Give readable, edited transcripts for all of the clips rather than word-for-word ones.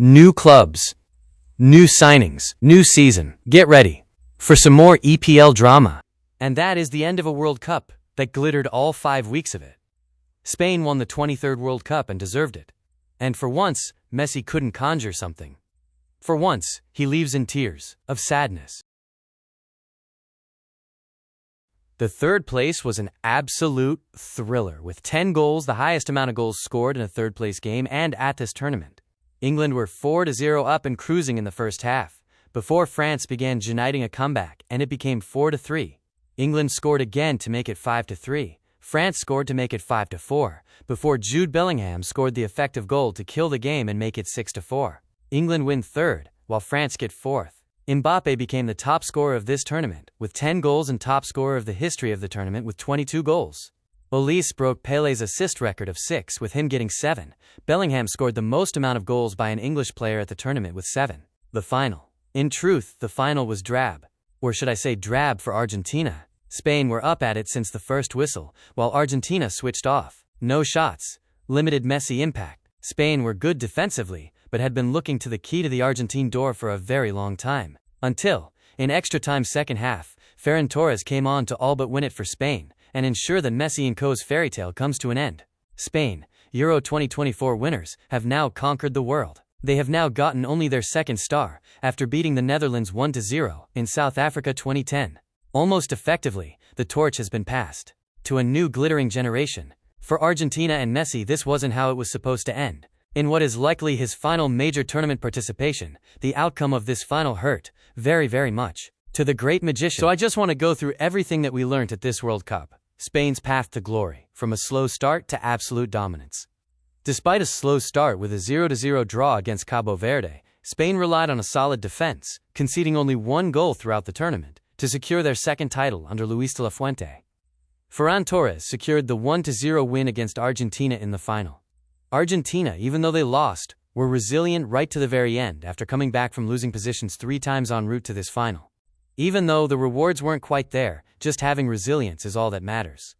New clubs, new signings, new season. Get ready for some more EPL drama. And that is the end of a World Cup that glittered all 5 weeks of it. Spain won the 23rd World Cup and deserved it. And for once, Messi couldn't conjure something. For once, he leaves in tears of sadness. The third place was an absolute thriller, with 10 goals, the highest amount of goals scored in a third-place game and at this tournament. England were 4-0 up and cruising in the first half, before France began generating a comeback, and it became 4-3. England scored again to make it 5-3. France scored to make it 5-4, before Jude Bellingham scored the effective goal to kill the game and make it 6-4. England win third, while France get fourth. Mbappe became the top scorer of this tournament, with 10 goals and top scorer of the history of the tournament with 22 goals. Olise broke Pele's assist record of 6 with him getting 7. Bellingham scored the most amount of goals by an English player at the tournament with 7. The final. In truth, the final was drab. Or should I say drab for Argentina. Spain were up at it since the first whistle, while Argentina switched off. No shots. Limited Messi impact. Spain were good defensively, but had been looking to the key to the Argentine door for a very long time. Until, in extra time second half, Ferran Torres came on to all but win it for Spain, and ensure that Messi and co.'s fairy tale comes to an end. Spain, Euro 2024 winners, have now conquered the world. They have now gotten only their second star, after beating the Netherlands 1-0 in South Africa 2010. Almost effectively, the torch has been passed to a new glittering generation. For Argentina and Messi, this wasn't how it was supposed to end. In what is likely his final major tournament participation, the outcome of this final hurt very, very much to the great magician. So I just want to go through everything that we learned at this World Cup. Spain's path to glory, from a slow start to absolute dominance. Despite a slow start with a 0-0 draw against Cabo Verde, Spain relied on a solid defense, conceding only 1 goal throughout the tournament, to secure their second title under Luis de la Fuente. Ferran Torres secured the 1-0 win against Argentina in the final. Argentina, even though they lost, were resilient right to the very end after coming back from losing positions 3 times en route to this final. Even though the rewards weren't quite there, just having resilience is all that matters.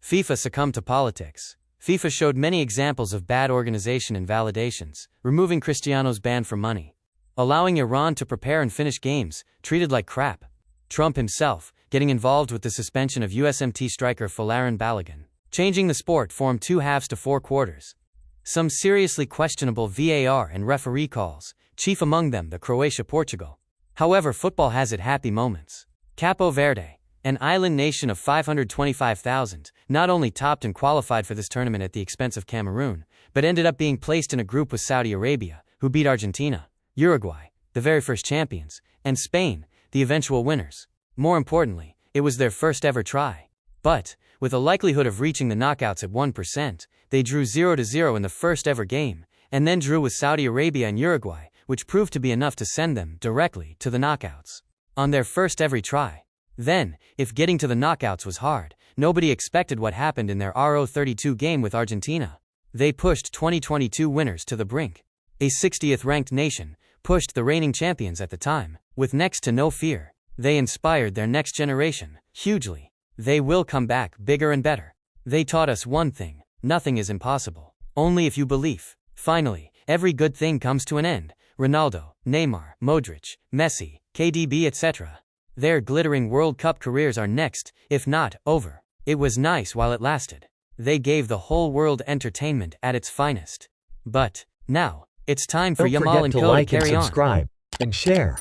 FIFA succumbed to politics. FIFA showed many examples of bad organization and validations, removing Cristiano's ban for money, allowing Iran to prepare and finish games, treated like crap. Trump himself, getting involved with the suspension of USMT striker Folarin Balogun, changing the sport from 2 halves to 4 quarters. Some seriously questionable VAR and referee calls, chief among them the Croatia-Portugal. However, football has its happy moments. Cabo Verde, an island nation of 525,000, not only topped and qualified for this tournament at the expense of Cameroon, but ended up being placed in a group with Saudi Arabia, who beat Argentina, Uruguay, the very first champions, and Spain, the eventual winners. More importantly, it was their first ever try. But, with a likelihood of reaching the knockouts at 1%, they drew 0-0 in the first ever game, and then drew with Saudi Arabia and Uruguay, which proved to be enough to send them directly to the knockouts. On their first every try. Then, if getting to the knockouts was hard, nobody expected what happened in their RO32 game with Argentina. They pushed 2022 winners to the brink. A 60th ranked nation pushed the reigning champions at the time, with next to no fear. They inspired their next generation, hugely. They will come back bigger and better. They taught us one thing: nothing is impossible, only if you believe. Finally, every good thing comes to an end. Ronaldo, Neymar, Modric, Messi, KDB, etc. Their glittering World Cup careers are next, if not over. It was nice while it lasted. They gave the whole world entertainment at its finest. But now, it's time for Yamal and Co. to carry on. Don't forget to like and subscribe and share.